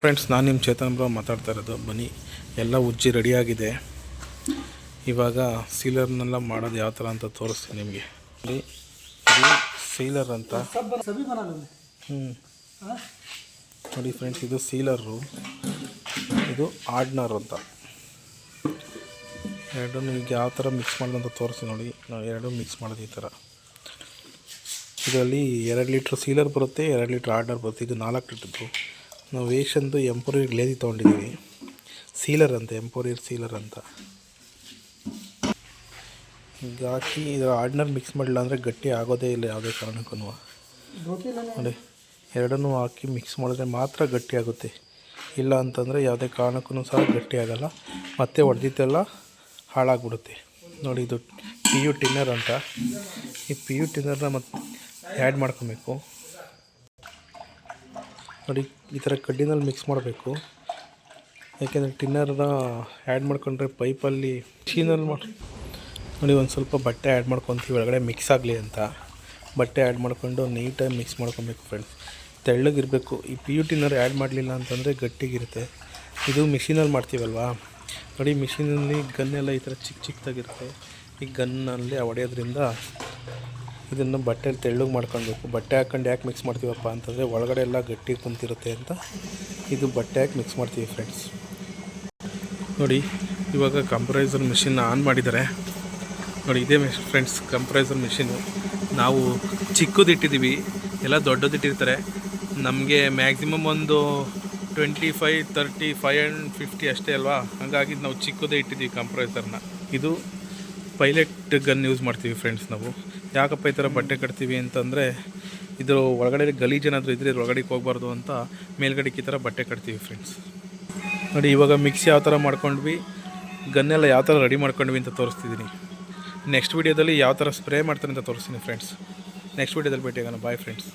Friends, ನಾನು ನಿಮ್ಮ Chetan bro ಮಾತಾಡ್ತಾ ಇರೋದು. ಬನ್ನಿ, ಎಲ್ಲ ಉಜ್ಜಿ ರೆಡಿಯಾಗಿದೆ. ಇವಾಗ ಸೀಲರ್ನೆಲ್ಲ ಮಾಡೋದು ಯಾವ ಥರ ಅಂತ ತೋರಿಸ್ತೀನಿ ನಿಮಗೆ. ಇದು ಸೀಲರ್ ಅಂತ. ನೋಡಿ ಫ್ರೆಂಡ್ಸ್, ಇದು ಸೀಲರು, ಇದು ಆರ್ಡ್ನರ್ ಅಂತ. ಎರಡನ್ನೂ ಈಗ ಯಾವ ಥರ ಮಿಕ್ಸ್ ಮಾಡೋದು ಅಂತ ತೋರಿಸ್ತೀನಿ ನೋಡಿ. ನಾವು ಎರಡು ಮಿಕ್ಸ್ ಮಾಡೋದು ಈ ಥರ. ಇದರಲ್ಲಿ 2 ಲೀಟ್ರ್ ಸೀಲರ್ ಬರುತ್ತೆ, 2 ಲೀಟ್ರ್ ಆರ್ಡ್ನರ್ ಬರುತ್ತೆ. ಇದು 4 ಲೀಟ್ರದ್ದು. ನಾವು ವೇಷನ್ದು ಎಂಪೋರಿಯರ್ ಗ್ಲೇದಿ ತೊಗೊಂಡಿದ್ದೀವಿ. ಸೀಲರ್ ಅಂತ, ಎಂಪೋರಿಯರ್ ಸೀಲರ್ ಅಂತ. ಈಗ ಹಾಕಿ ಇದು ಆರ್ಡ್ನರ್ ಮಿಕ್ಸ್ ಮಾಡಿಲ್ಲ ಅಂದರೆ ಗಟ್ಟಿ ಆಗೋದೇ ಇಲ್ಲ ಯಾವುದೇ ಕಾರಣಕ್ಕೂ. ನೋಡಿ, ಎರಡನ್ನೂ ಹಾಕಿ ಮಿಕ್ಸ್ ಮಾಡಿದ್ರೆ ಮಾತ್ರ ಗಟ್ಟಿ ಆಗುತ್ತೆ. ಇಲ್ಲ ಅಂತಂದರೆ ಯಾವುದೇ ಕಾರಣಕ್ಕೂ ಸಹ ಗಟ್ಟಿ ಆಗೋಲ್ಲ, ಮತ್ತೆ ಹೊಡೆದಿದ್ದೆಲ್ಲ ಹಾಳಾಗ್ಬಿಡುತ್ತೆ. ನೋಡಿ, ಇದು ಪಿ ಯು ಟಿನ್ನರ್ ಅಂತ. ಈ ಪಿ ಯು ಟಿನ್ನರ್ನ ಮತ್ತೆ ಆ್ಯಡ್ ಮಾಡ್ಕೊಬೇಕು. ನೋಡಿ, ಈ ಥರ ಕಡ್ಡಿನಲ್ಲಿ ಮಿಕ್ಸ್ ಮಾಡಬೇಕು. ಯಾಕೆಂದರೆ ಟಿನ್ನರ್ನ ಆ್ಯಡ್ ಮಾಡ್ಕೊಂಡ್ರೆ ಪೈಪಲ್ಲಿ ಮಿಷಿನಲ್ಲಿ ನೋಡಿ ಒಂದು ಸ್ವಲ್ಪ ಬಟ್ಟೆ ಆ್ಯಡ್ ಮಾಡ್ಕೊತೀವಿ ಒಳಗಡೆ ಮಿಕ್ಸ್ ಆಗಲಿ ಅಂತ. ಬಟ್ಟೆ ಆ್ಯಡ್ ಮಾಡ್ಕೊಂಡು ನೀಟಾಗಿ ಮಿಕ್ಸ್ ಮಾಡ್ಕೊಬೇಕು ಫ್ರೆಂಡ್ಸ್. ತೆಳ್ಳಗಿರಬೇಕು. ಈ ಪಿ ಯು ಟಿನ್ನರ್ ಆ್ಯಡ್ ಮಾಡಲಿಲ್ಲ ಅಂತಂದರೆ ಗಟ್ಟಿಗಿರುತ್ತೆ. ಇದು ಮಿಷಿನಲ್ಲಿ ಮಾಡ್ತೀವಲ್ವಾ. ನೋಡಿ, ಮಿಷಿನಲ್ಲಿ ಗನ್ನೆಲ್ಲ ಈ ಥರ ಚಿಕ್ಕ ಚಿಕ್ಕದಾಗಿರುತ್ತೆ. ಈ ಗನ್ನಲ್ಲಿ ಹೊಡೆಯೋದ್ರಿಂದ ಇದನ್ನು ಬಟ್ಟೆಯಲ್ಲಿ ತೆಳ್ಳಗೆ ಮಾಡ್ಕೊಳ್ಬೇಕು. ಬಟ್ಟೆ ಹಾಕ್ಕೊಂಡು ಯಾಕೆ ಮಿಕ್ಸ್ ಮಾಡ್ತೀವಪ್ಪ ಅಂತಂದರೆ ಒಳಗಡೆ ಎಲ್ಲ ಗಟ್ಟಿ ಕುಂತಿರುತ್ತೆ ಅಂತ ಇದು ಬಟ್ಟೆ ಹಾಕಿ ಮಿಕ್ಸ್ ಮಾಡ್ತೀವಿ ಫ್ರೆಂಡ್ಸ್. ನೋಡಿ, ಇವಾಗ ಕಂಪ್ರೆಸರ್ ಮಿಷಿನ್ನ ಆನ್ ಮಾಡಿದ್ದಾರೆ. ನೋಡಿ, ಇದೇ ಫ್ರೆಂಡ್ಸ್ ಕಂಪ್ರೆಸರ್ ಮಿಷಿನು. ನಾವು ಚಿಕ್ಕದಿಟ್ಟಿದ್ದೀವಿ, ಎಲ್ಲ ದೊಡ್ಡದಿಟ್ಟಿರ್ತಾರೆ. ನಮಗೆ ಮ್ಯಾಕ್ಸಿಮಮ್ ಒಂದು 25, 30, 5 and 50 ಅಷ್ಟೇ ಅಲ್ವಾ. ಹಾಗಾಗಿ ನಾವು ಚಿಕ್ಕದೇ ಇಟ್ಟಿದ್ದೀವಿ ಕಂಪ್ರೆಸರ್ನ. ಇದು ಪೈಲಟ್ ಗನ್ ಯೂಸ್ ಮಾಡ್ತೀವಿ ಫ್ರೆಂಡ್ಸ್ ನಾವು. ಯಾಕಪ್ಪ ಈ ಥರ ಬಟ್ಟೆ ಕಟ್ತೀವಿ ಅಂತಂದರೆ ಇದ್ರ ಒಳಗಡೆ ಗಲೀಜೇನಾದರೂ ಇದ್ದರೆ ಒಳಗಡೆಗೆ ಹೋಗಬಾರ್ದು ಅಂತ ಮೇಲ್ಗಡೆಗೆ ಈ ಥರ ಬಟ್ಟೆ ಕಟ್ತೀವಿ ಫ್ರೆಂಡ್ಸ್. ನೋಡಿ, ಇವಾಗ ಮಿಕ್ಸ್ ಯಾವ ಥರ ಮಾಡ್ಕೊಂಡ್ವಿ, ಗನ್ನೆಲ್ಲ ಯಾವ ಥರ ರೆಡಿ ಮಾಡ್ಕೊಂಡ್ವಿ ಅಂತ ತೋರಿಸ್ತಿದ್ದೀನಿ. ನೆಕ್ಸ್ಟ್ ವೀಡಿಯೋದಲ್ಲಿ ಯಾವ ಥರ ಸ್ಪ್ರೇ ಮಾಡ್ತಾರೆ ಅಂತ ತೋರಿಸ್ತೀನಿ ಫ್ರೆಂಡ್ಸ್. ನೆಕ್ಸ್ಟ್ ವೀಡಿಯೋದಲ್ಲಿ ಭೇಟಿಯಾಗೋಣ. Bye friends.